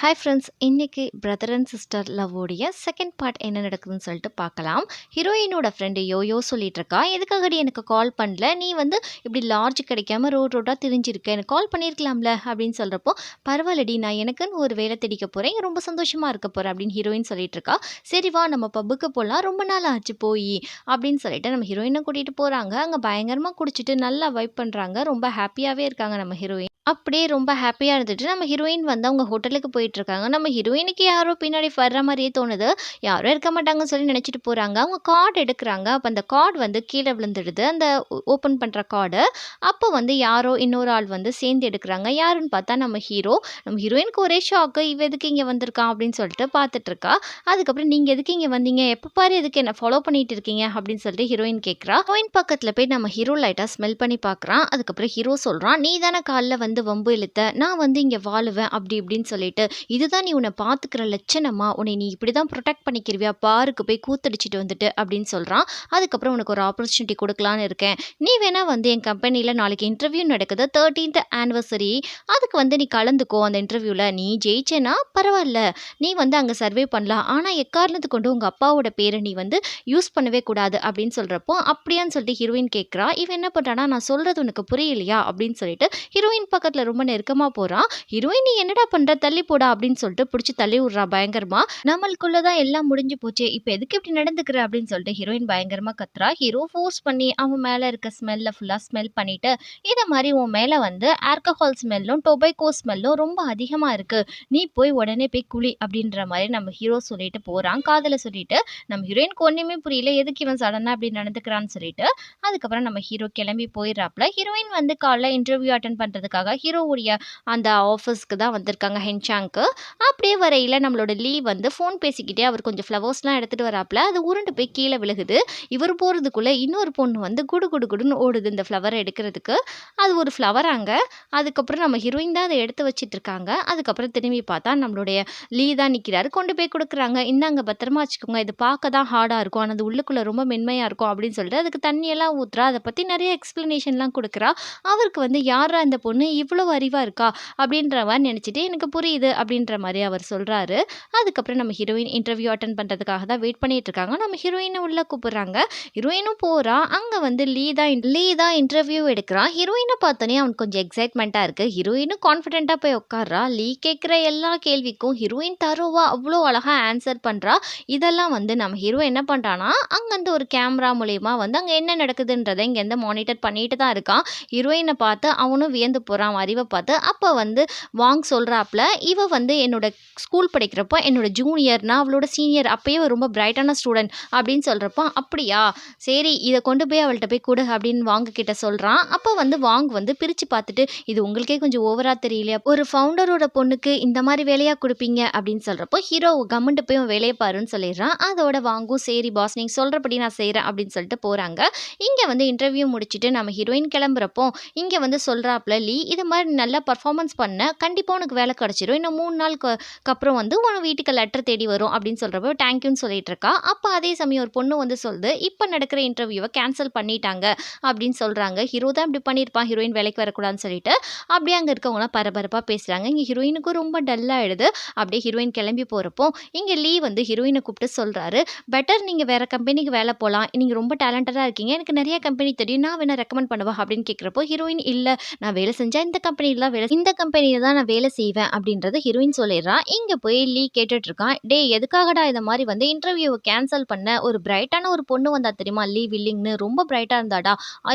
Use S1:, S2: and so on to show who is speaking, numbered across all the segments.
S1: Hi friends, இன்னைக்கு brother and sister லவ்வோடைய second part என்ன நடக்குதுன்னு சொல்லிட்டு பார்க்கலாம். ஹீரோயினோட ஃப்ரெண்டு யோயோ சொல்லிட்டு இருக்கா, எதுக்காகடி எனக்கு கால் பண்ணல, நீ வந்து இப்படி லார்ஜ் கிடைக்காம ரோடாக திரிஞ்சிருக்க, எனக்கு கால் பண்ணியிருக்கலாம்ல அப்படின்னு சொல்கிறப்போ, பரவாயில்லடி நான் எனக்குன்னு ஒரு வேலை தேடிக்க போகிறேன், ரொம்ப சந்தோஷமாக இருக்க போகிறேன் அப்படின்னு ஹீரோயின் சொல்லிட்டு இருக்கா. சரி வா நம்ம பப்புக்கு போகலாம், ரொம்ப நாள் ஆச்சு போய் அப்படின்னு சொல்லிட்டு நம்ம ஹீரோயினை கூட்டிகிட்டு போகிறாங்க. அங்கே பயங்கரமாக குடிச்சிட்டு நல்லா வைப் பண்ணுறாங்க, ரொம்ப ஹாப்பியாகவே இருக்காங்க நம்ம ஹீரோயின். அப்படியே ரொம்ப ஹாப்பியா இருந்துட்டு, நம்ம ஹீரோயின் வந்து அவங்க ஹோட்டலுக்கு போயிட்டுருக்காங்க. நம்ம ஹீரோயினுக்கு யாரோ பின்னாடி வர்ற மாரியே தோணுது. யாரும் இருக்க மாட்டாங்கன்னு சொல்லி நெனச்சுட்டு போறாங்க. அவங்க கார்ட் எடுக்குறாங்க. அப்ப அந்த கார்ட் வந்து கீழ விழுந்துடுது. அந்த ஓப்பன் பண்ற கார்டு. அப்போ வந்து யாரோ இன்னொரு ஆள் வந்து சேர்ந்து எடுக்குறாங்க. யாருன்னு பார்த்தா நம்ம ஹீரோ. நம்ம ஹீரோயினுக்கு ஒரே ஷாக்கு. இவ எதுக்கு இங்க வந்திருக்கான் அப்படின்னு சொல்லிட்டு பார்த்துட்டுருக்கா. அதுக்கப்புறம் நீங்க எதுக்கு இங்க வந்தீங்க? எப்ப பாரு எதுக்கு என்ன ஃபாலோ பண்ணிட்டு இருக்கீங்க? அப்படின்னு சொல்லிட்டு ஹீரோயின் கேட்குறா. ஹீரோயின் பக்கத்துல போய் நம்ம ஹீரோ லைட்டா ஸ்மெல் பண்ணி பார்க்குறான். அதுக்கப்புறம் ஹீரோ சொல்றான், "நீ தானே காலைல வந்து வம்பு இழுத்த, நான் வந்து இங்க வாழுவேன் அப்படி இப்படின்னு சொல்லிட்டு, இதுதான் நீ உன்னை பார்த்துக்கிற லட்சணமா, உன்னை நீ இப்படிதான் ப்ரொடெக்ட் பண்ணிக்கிருவியா, பாருக்கு போய் கூத்தடிச்சிட்டு வந்துட்டு அப்படின்னு சொல்றான். அதுக்கப்புறம் உனக்கு ஒரு ஆப்பர்ச்சுனிட்டி கொடுக்கலான்னு இருக்கேன், நீ வேணா வந்து என் கம்பெனியில் நாளைக்கு இன்டர்வியூ நடக்குது, 13th ஆனிவர்சரி, அதுக்கு வந்து நீ கலந்துக்கோ. அந்த இன்டர்வியூவில் நீ ஜெயிச்சேன்னா பரவாயில்ல, நீ வந்து அங்கே சர்வே பண்ணலாம், ஆனால் எக்காரணத்து கொண்டு உங்கள் அப்பாவோட பேரை நீ வந்து யூஸ் பண்ணவே கூடாது அப்படின்னு சொல்கிறப்போ, அப்படியான்னு சொல்லிட்டு ஹீரோயின் கேட்குறா. இவன் என்ன பண்ணுறான்னா, நான் சொல்கிறது உனக்கு புரியலையா அப்படின்னு சொல்லிட்டு ஹீரோயின் பக்கத்துல ரொம்ப நெருக்கமா போறான். ஹீரோயின் நீ என்னடா பண்ற, தள்ளி போடா அப்படின்னு சொல்லிட்டு புடிச்சு தள்ளி விடுறா பயங்கரமா. நம்மளுக்குள்ள தான் எல்லாம் முடிஞ்சு போச்சே, இப்போ எதுக்கு இப்படி நடந்துக்கிற அப்படின்னு சொல்லிட்டு ஹீரோயின் பயங்கரமா கத்துறா. ஹீரோ ஃபோர்ஸ் பண்ணி அவன் மேல இருக்க ஸ்மெல்ல ஃபுல்லா ஸ்மெல் பண்ணிட்டு, இத மாதிரி உன் மேல வந்து ஆல்கஹால் ஸ்மெல்லும் டொபேக்கோ ஸ்மெல்லும் ரொம்ப அதிகமா இருக்கு, நீ போய் உடனே போய் குளி அப்படின்ற மாதிரி நம்ம ஹீரோ சொல்லிட்டு போறான். காதல சொல்லிட்டு நம்ம ஹீரோயினுக்கு ஒண்ணுமே புரியல, எதுக்கு இவன் சடனா அப்படி நடந்துக்கிறான்னு சொல்லிட்டு. அதுக்கப்புறம் நம்ம ஹீரோ கிளம்பி போயிடுறாப்ல. ஹீரோயின் வந்து காலைல இன்டர்வியூ அட்டென்ட் பண்றதுக்காக ஹீரோவுடைய அந்த ஆஃபீஸ்க்கு தான் வந்திருக்காங்க, ஹென்சாங்க்கு. அப்படியே வரையில நம்மளோட லீ வந்து ஃபோன் பேசிக்கிட்டே அவர் கொஞ்சம் ஃப்ளவர்ஸ்லாம் எடுத்துட்டு வராப்ல. அது உருண்டு போய் கீழ விழுகுது. இவர் போறதுக்குள்ள இன்னொரு பொண்ணு வந்து குடு குடு குடுன்னு ஓடுது இந்த ஃப்ளவர எடுக்கிறதுக்கு. அது ஒரு ஃப்ளவராங்க. அதுக்கப்புறம் நம்ம ஹீரோயின் தான் அத எடுத்து வச்சுட்டு இருக்காங்க. அதுக்கப்புறம் திரும்பி பார்த்தா நம்மளுடைய லீ தான் நிக்கிறாரு. கொண்டு போய் குடுக்குறாங்க. இந்தாங்க பத்திரமா வச்சுக்கோங்க. இது பார்க்க தான் ஹார்டா இருக்கும், ஆனா அது உள்ளுக்குள்ள ரொம்ப மென்மையா இருக்கும் அப்படின்னு சொல்லிட்டு அதுக்கு தண்ணியெல்லாம் ஊத்துறா. அத பத்தி நெறைய எக்ஸ்ப்ளனேஷன்லாம் குடுக்குறா. அவருக்கு வந்து யார்ரா இந்த பொண்ணு இவ்வளவு அறிவா இருக்கா அப்படின்ற மாதிரி நினைச்சிட்டு, எனக்கு புரியுது அப்படின்ற மாதிரி அவர் சொல்றாரு. அதுக்கப்புறம் நம்ம ஹீரோயின் இன்டர்வியூ அட்டன் பண்றதுக்காக தான் வெயிட் பண்ணிட்டு இருக்காங்க. நம்ம ஹீரோயினை உள்ள கூப்பிடுறாங்க. ஹீரோயினும் போறா. அங்க வந்து லீ தான் இன்டர்வியூ எடுக்கிறான். ஹீரோயினை பார்த்தோன்னே அவனுக்கு கொஞ்சம் எக்ஸைட்மெண்ட்டா இருக்கு. ஹீரோயினும் கான்ஃபிடென்ட்டா போய் உட்கார்றா. லீ கேட்குற எல்லா கேள்விக்கும் ஹீரோயின் தரோவா அவ்வளோ அழகா ஆன்சர் பண்றா. இதெல்லாம் வந்து நம்ம ஹீரோ என்ன பண்றான்னா, அங்கேருந்து ஒரு கேமரா மூலியமா வந்து அங்க என்ன நடக்குதுன்றதை இங்கேருந்து மானிட்டர் பண்ணிட்டு தான் இருக்கான். ஹீரோயின பார்த்து அவனும் வியந்து போறான் அறிவ பார்த்து. அப்ப வந்து வாங் சொல்றாப்ல, "இவ வந்து என்னோட ஸ்கூல் படிக்கிறப்போ என்னோட ஜூனியர், நான் அவளோட சீனியர். அப்பயே அவ ரொம்ப பிரைட்டான ஸ்டூடண்ட்" அப்படின்னு சொல்றப்போ, "அப்படியா? சரி இத கொண்டு போய் அவள்ட்ட போய் குடு" அப்படின்னு வாங் கிட்ட சொல்றான். அப்ப வந்து வாங் வந்து பிரிச்சு பார்த்துட்டு, "இது உங்களுக்கே கொஞ்சம் ஓவரா தெரியலையா? ஒரு ஃபவுண்டரோட பொண்ணுக்கு இந்த மாரி வேலையா குடுப்பீங்க?" அப்படின்னு சொல்றப்போ, ஹீரோ கம்முன்ட்டு போய் உன் வேலைய பாருன்னு சொல்லிடுறான். அதோட வாங்கும், "சரி பாஸ், நீங்க சொல்றபடி நான் செய்றேன்" அப்படின்னு சொல்லிட்டு போறாங்க. இங்க வந்து இன்டர்வியூ முடிச்சுட்டு நம்ம ஹீரோயின் கிளம்புறப்போ, இங்க வந்து சொல்றாப்ல லீ, "இது மாரி நல்லா பெர்ஃபார்மன்ஸ் பண்ண, கண்டிப்பா உனக்கு வேலை கிடைச்சிரும். இன்னும் 3 நாளுக்கு அப்புறம் வந்து உன் வீட்டுக்கு லெட்டர் தேடி வரும்" அப்படின்னு சொல்றப்போ தேங்க் யூன்னு சொல்லிட்டு இருக்கா. அப்ப அதே சமயம் ஒரு பொண்ணு வந்து சொல்லுது, "இப்ப நடக்கிற இன்டர்வியூவ கேன்சல் பண்ணிட்டாங்க" அப்படின்னு சொல்றாங்க. ஹீரோ தான் இப்படி பண்ணியிருப்பான், ஹீரோயின் வேலைக்கு வரக்கூடாதுன்னு சொல்லிட்டு. அப்படியே அங்க இருக்கவங்கலாம் பரபரப்பா பேசுறாங்க. இங்க ஹீரோயினுக்கும் ரொம்ப டல் ஆயிடுது. அப்படியே ஹீரோயின் கிளம்பி போறப்போ, இங்க லீ வந்து ஹீரோயின கூப்பிட்டு சொல்றாரு, "பெட்டர் நீங்க வேற கம்பெனிக்கு வேலை போலாம். நீங்க ரொம்ப டேலண்டடா இருக்கீங்க. எனக்கு நெறைய கம்பெனி தெரியும். நான் வேணா ரெக்கமெண்ட் பண்ணவா?" அப்படின்னு கேட்கிறப்போ, ஹீரோயின், "இல்ல, நான் வேலை செஞ்சா இந்த கம்பெனில தான் நான் வேலை செய்வேன்" அப்படின்றத ஹீரோயின் சொல்லிடுறா. இங்க போய் லீ கேட்டுட்டு இருக்கான், "டேய் எதுக்காகடா இத மாரி வந்து இன்டர்வியூவ கேன்சல் பண்ண? ஒரு பிரைட்டான ஒரு பொண்ணு வந்தா தெரியுமா? லீ வில்லிங்ன்னு ரொம்ப பிரைட்டா இருந்தாடா.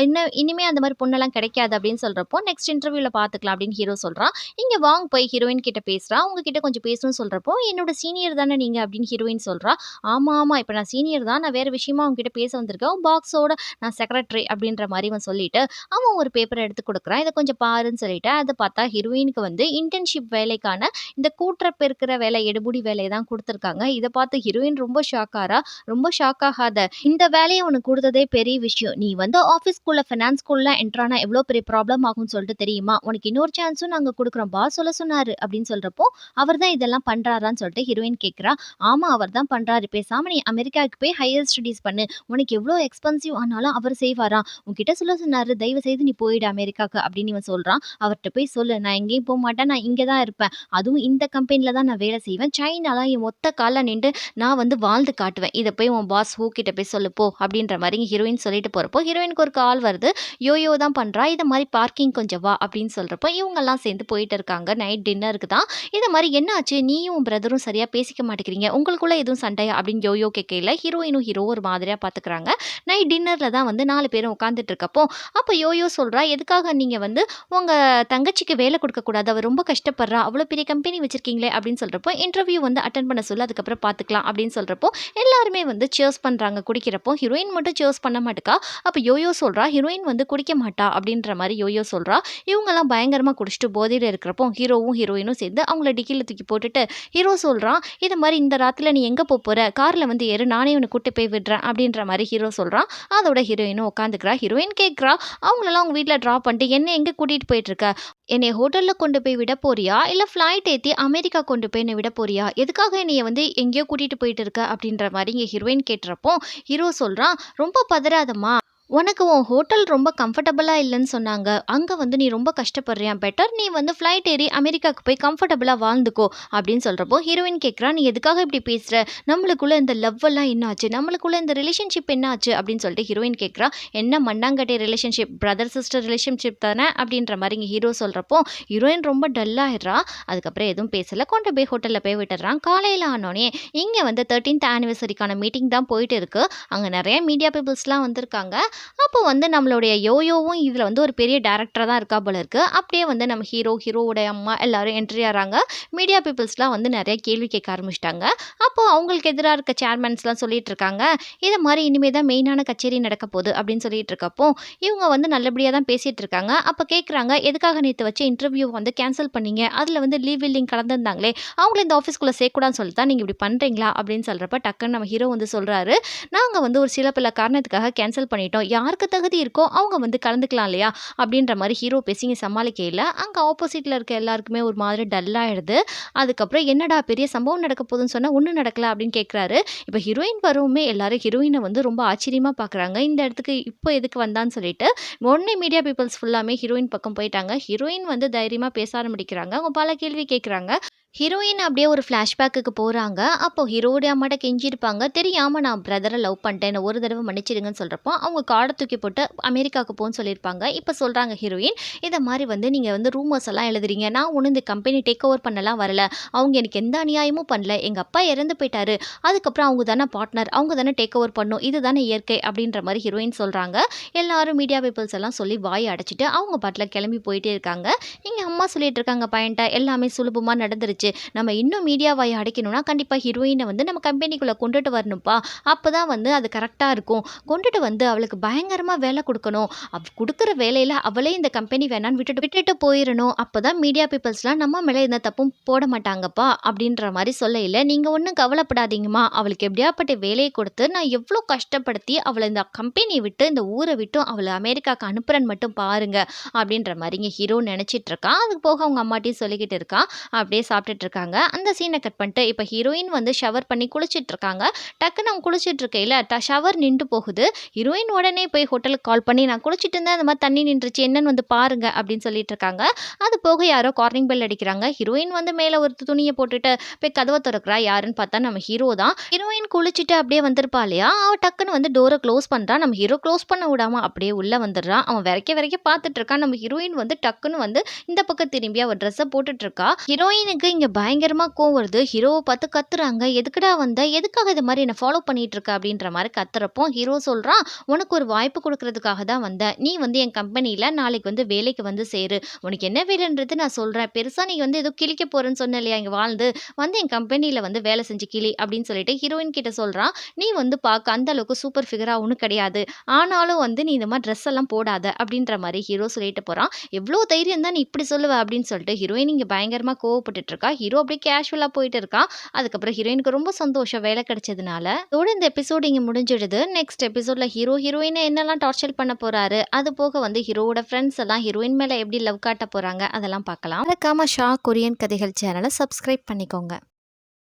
S1: இனிமே அந்த மாரி பொண்ணெல்லாம் கிடைக்காது" அப்படின்னு சொல்றப்போ, "நெக்ஸ்ட் இன்டர்வியூல பார்த்துக்கலாம்" அப்படின்னு ஹீரோ சொல்றான். இங்க வாங் போய் ஹீரோயின் கிட்ட பேசுறா. "உங்க கிட்ட கொஞ்சம் பேசணும்னு" சொல்றப்போ, "என்னோட சீனியர் தானே நீங்க" அப்படின்னு ஹீரோயின் சொல்றா. "ஆமா, ஆமா. இப்ப நான் சீனியர் தான். நான் வேற விஷயமா உன்கிட்ட பேச வந்திருக்கேன். உன் பாக்ஸோட நான் செக்ரட்டரி" அப்படின்ற மாரி இவன் சொல்லிட்டு, அவன் ஒரு பேப்பர எடுத்து குடுக்குறான். "இத கொஞ்சம் பாருன்னு" சொல்லிட்டு, அத பார்த்தா ஹீரோயினுக்கு வந்து இன்டர்ன்ஷிப் வேலைக்கான இந்த கூட்டுற பெருக்குற வேலை, எடுபுடி வேலைய தான் குடுத்துருக்காங்க. இத பார்த்து ஹீரோயின் ரொம்ப ஷாக் ஆறா. "ரொம்ப ஷாக் ஆகாத. இந்த வேலைய உனக்கு குடுத்ததே பெரிய விஷயம். நீ வந்து ஆஃபீஸ்க்குள்ள ஃபினான்ஸ் ஸ்கூல்ல என்டர் ஆனா எவ்வளோ பெரிய ப்ராப்ளம் ஆகும்னு சொல்லிட்டு தெரியுமா? உனக்கு இன்னொரு சான்ஸும் நாங்க குடுக்குறோம். பாஸ் சொல்ல சொன்னாரு" அப்படின்னு சொல்றப்போ, "அவர் தான் இதெல்லாம் பண்றாரான்னு" சொல்லிட்டு ஹீரோயின் கேட்கிறா. "ஆமா, அவர் தான் பண்றாரு. பேசாம நீ அமெரிக்காவுக்கு போய் ஹையர் ஸ்டடீஸ் பண்ணு. உனக்கு எவ்வளோ எக்ஸ்பென்சிவ் ஆனாலும் அவர் செய்வாராம். உன்கிட்ட சொல்ல சொன்னாரு. தயவு செய்து நீ போயிடு அமெரிக்காக்கு" அப்படின்னு இவன் சொல்றான். "அவர்ட்ட போய் சொல்லு, நான் எங்கேயும் போமாட்டேன். நான் இங்க தான் இருப்பேன். அதுவும் அதுவும் இந்த கம்பெனில தான் நான் வேலை செய்வேன். சைனால என் ஒத்த கால்ல நின்டு நான் வந்து வாழ்ந்து காட்டுவேன். இத போய் உன் பாஸ் ஹூ கிட்ட போய் சொல்லு போ அப்படின்ற மாரி ஹீரோயின் சொல்லிட்டு போறப்போ, ஹீரோயினுக்கு ஒரு கால் வருது. யோயோ தான் பண்றா. இத மாரி பார்க்கிங் கொஞ்சம் வா அப்படின்னு சொல்றப்போ, இவங்கலாம் சேர்ந்து போயிட்டு இருக்காங்க. நைட் டின்னருக்கு தான். இத மாரி என்ன ஆச்சு? நீயும் உன் பிரதரும் சரியா பேசிக்க மாட்டேங்கிறீங்க. உங்களுக்குள்ள எதுவும் சண்டையா? அப்படின்னு யோயோ கேட்கையில, ஹீரோயினும் ஹீரோவும் ஒரு மாதிரியா பார்த்துக்கிறாங்க. நைட் டின்னர்ல தான் வந்து 4 பேரும் உட்கார்ந்துட்டு இருக்கப்போ, அப்ப யோயோ சொல்றா, "எதுக்காக நீங்க வந்து உங்க தங்கச்சிக்கு வேலை குடுக்கக்கூடாது. அவ ரொம்ப கஷ்டப்படுறா. அவ்வளோ பெரிய கம்பெனி வச்சிருக்கீங்களே" அப்படின்னு சொல்றப்போ, இன்டர்வியூ வந்து அட்டெண்ட் பண்ண சொல்லு. அதுக்கப்புறம் பார்த்துக்கலாம் அப்படின்னு சொல்றப்போ, எல்லாருமே வந்து சியர்ஸ் பண்றாங்க குடிக்கிறப்போ. ஹீரோயின் மட்டும் சியர்ஸ் பண்ண மாட்டுக்கா. அப்ப யோயோ சொல்றா, "ஹீரோயின் வந்து குடிக்க மாட்டா" அப்படின்ற மாரி யோயோ சொல்றா. இவங்கலாம் பயங்கரமா குடிச்சிட்டு போதையில இருக்கிறப்போ, ஹீரோவும் ஹீரோயினும் சேர்ந்து அவங்கள டிக்கில தூக்கி போட்டுட்டு, ஹீரோ சொல்றான், "இது மாரி இந்த ராத்திரில நீ எங்க போற? கார்ல வந்து ஏறு. நானே உன்ன கூட்டி போய் விடுறேன்" அப்படின்ற மாரி ஹீரோ சொல்றான். அதோட ஹீரோயினும் உட்காந்துக்கிறா. ஹீரோயின் கேட்கிறா, அவங்களலாம் அவங்க வீட்ல ட்ராப் பண்ணிட்டு, "என்ன எங்க கூட்டிட்டு போயிட்டுருக்க? என்னைய ஹோட்டல்ல கொண்டு போய் விட போறியா? இல்ல ஃப்ளைட் ஏத்தி அமெரிக்கா கொண்டு போய் என்ன விட போறியா? எதுக்காக என்னைய வந்து எங்கேயோ கூட்டிட்டு போயிட்டு இருக்க?" அப்படின்ற மாரி இங்க ஹீரோயின் கேட்கிறப்போ, ஹீரோ சொல்றான், "ரொம்ப பதறாதம்மா. உனக்கு உன் ஹோட்டல் ரொம்ப கம்ஃபர்டபுளா இல்லன்னு சொன்னாங்க. அங்க வந்து நீ ரொம்ப கஷ்டப்படுறியாம். பெட்டர் நீ வந்து ஃப்ளைட் ஏறி அமெரிக்காவுக்கு போய் கம்ஃபர்டபுளா வாழ்ந்துக்கோ" அப்படின்னு சொல்றப்போ, ஹீரோயின் கேட்கிறா, "நீ எதுக்காக இப்படி பேசுற? நம்மளுக்குள்ள இந்த லவ் எல்லாம் என்ன ஆச்சு? நம்மளுக்குள்ள இந்த ரிலேஷன்ஷிப் என்ன ஆச்சு?" அப்படின்னு சொல்லிட்டு ஹீரோயின் கேட்கிறா. "என்ன மண்ணாங்கட்டி ரிலேஷன்ஷிப்? பிரதர் சிஸ்டர் ரிலேஷன்ஷிப் தானே" அப்படின்ற மாரி இங்க ஹீரோ சொல்றப்போ, ஹீரோயின் ரொம்ப டல் ஆயிடுறா. அதுக்கப்புறம் எதுவும் பேசல. கொண்டு போய் ஹோட்டல்ல போய் விட்டுர்றான். காலையில ஆனோனே, இங்க வந்து 13th ஆனிவர்சரிக்கான மீட்டிங் தான் போயிட்டு இருக்கு. அங்க நெறைய மீடியா பீப்பிள்ஸ்லாம் வந்திருக்காங்க. அப்போ வந்து நம்மளுடைய யோயோவும் இதில வந்து ஒரு பெரிய டைரக்டரா தான் இருக்கா போல இருக்கு. அப்படியே வந்து நம்ம ஹீரோவோட அம்மா எல்லாரும் என்ட்ரி ஆறாங்க. மீடியா பீப்பிள்ஸ்லாம் வந்து நெறைய கேள்வி கேட்க ஆரம்பிச்சுட்டாங்க. அப்போ அவங்களுக்கு எதிரா இருக்க சேர்மன்ஸ்லாம் சொல்லிட்டு இருக்காங்க. "இது மாரி இனிமே தான் மெயினான கச்சேரி நடக்க போது" அப்படின்னு சொல்லிட்டு இருக்கப்போ, இவங்க வந்து நல்லபடியா தான் பேசிட்டு இருக்காங்க. அப்ப கேட்குறாங்க, "எதுக்காக நேத்து வச்ச இன்டர்வியூ வந்து கேன்சல் பண்ணீங்க? அதில வந்து லீவ் வில்லிங் கலந்திருந்தாங்களே, அவங்கள இந்த ஆஃபீஸ்க்குள்ள சேர்க்கக்கூடாதுன்னு சொல்லி தான் நீங்க இப்படி பண்றீங்களா?" அப்படின்னு சொல்றப்ப டக்குன்னு நம்ம ஹீரோ வந்து சொல்றாரு, "நாங்க வந்து ஒரு சில பல காரணத்துக்காக கேன்சல் பண்ணிட்டோம். யாருக்கு தகுதி இருக்கோ அவங்க வந்து கலந்துக்கலாம் இல்லையா?" அப்படின்ற மாரி ஹீரோ பேசி இங்க சமாளிக்கையில, அங்க ஆப்போசிட்ல இருக்க எல்லாருக்குமே ஒரு மாதிரி டல் ஆயிடுது. அதுக்கப்புறம் "என்னடா பெரிய சம்பவம் நடக்க போதுன்னு சொன்னா, ஒண்ணும் நடக்கல" அப்படின்னு கேட்குறாரு. இப்ப ஹீரோயின் வரவுமே எல்லாரும் ஹீரோயின வந்து ரொம்ப ஆச்சரியமா பார்க்குறாங்க. இந்த இடத்துக்கு இப்போ எதுக்கு வந்தான்னு சொல்லிட்டு. உடனே மீடியா பீப்பிள்ஸ் ஃபுல்லாமே ஹீரோயின் பக்கம் போயிட்டாங்க. ஹீரோயின் வந்து தைரியமா பேச ஆரம்பிக்கிறாங்க. அவங்க பல கேள்வி கேட்குறாங்க. ஹீரோயின் அப்படியே ஒரு ஃப்ளாஷ்பேக்குக்கு போறாங்க. அப்போ ஹீரோவுடைய அம்மாட்ட கெஞ்சிருப்பாங்க. தெரியாம நான் பிரதர லவ் பண்ணிட்டேன். என்ன ஒரு தடவ மன்னிச்சிடுங்கன்னு சொல்றப்போ, அவங்க கார்ட தூக்கி போட்டு அமெரிக்காவுக்கு போன்னு சொல்லியிருப்பாங்க. இப்ப சொல்றாங்க ஹீரோயின், "இத மாரி வந்து நீங்க வந்து ரூமர்ஸ் எல்லாம் எழுதுறீங்க. நான் ஒண்ணும் இந்த கம்பெனி டேக் ஓவர் பண்ணலாம் வரல. அவங்க எனக்கு எந்த அநியாயமும் பண்ணல. எங்க அப்பா இறந்து போயிட்டாரு. அதுக்கப்புறம் அவங்க தானே பார்ட்னர். அவங்க தானே டேக் ஓவர் பண்ணணும். இதுதானே இயற்கை" அப்படின்ற மாரி ஹீரோயின் சொல்றாங்க. எல்லாரும் மீடியா பீப்பிள்ஸ் எல்லாம் சொல்லி வாய அடைச்சுட்டு அவங்க பாட்டுல கிளம்பி போயிட்டே இருக்காங்க. இங்க அம்மா சொல்லிட்டு இருக்காங்க பையன்ட்ட, "எல்லாமே சுலபமா நடந்துருச்சு. நம்ம இன்னும் மீடியா வாய அடைக்கணும்னா கண்டிப்பா ஹீரோயின வந்து நம்ம கம்பெனிக்குள்ள கொண்டுட்டு வரணும்ப்பா. அப்பதான் வந்து அது கரெக்ட்டா இருக்கும். கொண்டுட்டு வந்து அவளுக்கு பயங்கரமா வேலை குடுக்கணும். அவ குடுக்குற வேலையில அவளே இந்த கம்பெனி வேணான்னு விட்டுட்டு விட்டுட்டு போயிரணும். அப்பதான் மீடியா பீப்பிள்ஸ்லாம் நம்ம மேல எந்த தப்பும் போட மாட்டாங்கப்பா" அப்படின்ற மாரி சொல்லையில, "நீங்க ஒண்ணும் கவலைப்படாதீங்கம்மா. அவளுக்கு எப்படியாப்பட்ட வேலைய குடுத்து நான் எவ்ளோ கஷ்டப்படுத்தி அவள இந்த கம்பெனிய விட்டு, இந்த ஊர விட்டு அவள அமெரிக்காக்கு அனுப்புறேன்னு மட்டும் பாருங்க" அப்படின்ற மாரிங்க ஹீரோ நெனச்சிட்டு இருக்கான். அது போக அவங்க அம்மாட்டயும் சொல்லிக்கிட்டு இருக்கான். அப்படியே சாப்பிட்டுட்டு இருக்காங்க. அந்த சீன கட் பண்ணிட்டு இப்ப ஹீரோயின் வந்து ஷவர் பண்ணி குளிச்சிட்டு இருக்காங்க. டக்குனு அவங்க குளிச்சிட்டு இருக்கையில ஷவர் நின்டு போகுது. ஹீரோயின் உடனே போய் ஹோட்டலுக்கு கால் பண்ணி, "நான் குளிச்சிட்டு இருந்தேன். இந்த மாரி தண்ணி நின்றுச்சு. என்னன்னு வந்து பாருங்க" அப்படின்னு சொல்லிட்டு இருக்காங்க. அது போக யாரோ காலிங் பெல் அடிக்கிறாங்க. ஹீரோயின் வந்து மேல ஒரு துணிய போட்டுட்டு போய் கதவ தொறக்கிறா. யாருன்னு பார்த்தா நம்ம ஹீரோ தான். ஹீரோயின் குளிச்சுட்டு அப்படியே வந்திருப்பா இல்லையா? அவ டக்குனு வந்து டோர க்ளோஸ் பண்றா. நம்ம ஹீரோ க்ளோஸ் பண்ண விடாம அப்படியே உள்ள வந்துடுறான். அவன் வெறைக்க வெறைக்க பார்த்துட்டு இருக்கான். நம்ம ஹீரோயின் வந்து டக்குனு வந்து இந்த பக்கம் திரும்பி அவ ட்ரெஸ்ஸ போட்டுட்டு இருக்கா. ஹீரோயினுக்கு இங்க பயங்கரமா கோவம் வருது. ஹீரோவ பார்த்து கத்துறாங்க. "எதுக்குடா வந்த? எதுக்காக இது மாரி என்ன ஃபாலோ பண்ணிட்டு இருக்க?" அப்படின்ற மாரி கத்துறப்போ, ஹீரோ சொல்றான், "உனக்கு ஒரு வாய்ப்பு குடுக்குறதுக்காக தான் வந்தேன். நீ வந்து என் கம்பெனில நாளைக்கு வந்து வேலைக்கு வந்து சேரு. உனக்கு என்ன வேலைன்றது நான் சொல்றேன். பெருசா நீ வந்து ஏதோ கிழிக்க போறேன்னு சொன்ன இல்லையா இங்க வாழ்ந்து. வந்து என் கம்பெனில வந்து வேலை செஞ்சு கிழி" அப்படின்னு சொல்லிட்டு ஹீரோயின் கிட்ட சொல்றான். "நீ வந்து பார்க்க அந்த அளவுக்கு சூப்பர் ஃபிகரா ஒண்ணும் கிடையாது. ஆனாலும் வந்து நீ இந்த மாரி ட்ரெஸ் எல்லாம் போடாத" அப்படின்ற மாரி ஹீரோ சொல்லிட்டு போறான். "எவ்ளோ தைரியம் தான் நீ இப்படி சொல்லுவ?" அப்படின்னு சொல்லிட்டு ஹீரோயின் இங்க பயங்கரமா கோவப்பட்டுட்டு இருக்கா. ஹீரோ அப்படியே கேஷுவலா போயிட்டு இருக்கான். அதுக்கப்புறம் ஹீரோயினுக்கு ரொம்ப சந்தோஷம் வேலை கிடைச்சதுனால. இதோட இந்த எபிசோட் இங்க முடிஞ்சிடுது. நெக்ஸ்ட் எபிசோட்ல ஹீரோயின என்னெல்லாம் டார்ச்சர் பண்ண போறாரு, அது போக வந்து ஹீரோவோட ஃப்ரெண்ட்ஸ் எல்லாம் ஹீரோயின் மேல எப்படி லவ் காட்ட போறாங்க அதெல்லாம் பார்க்கலாம். மறக்காம ஷா கொரியன் கதைகள் சேனலை சப்ஸ்கிரைப் பண்ணிக்கோங்க.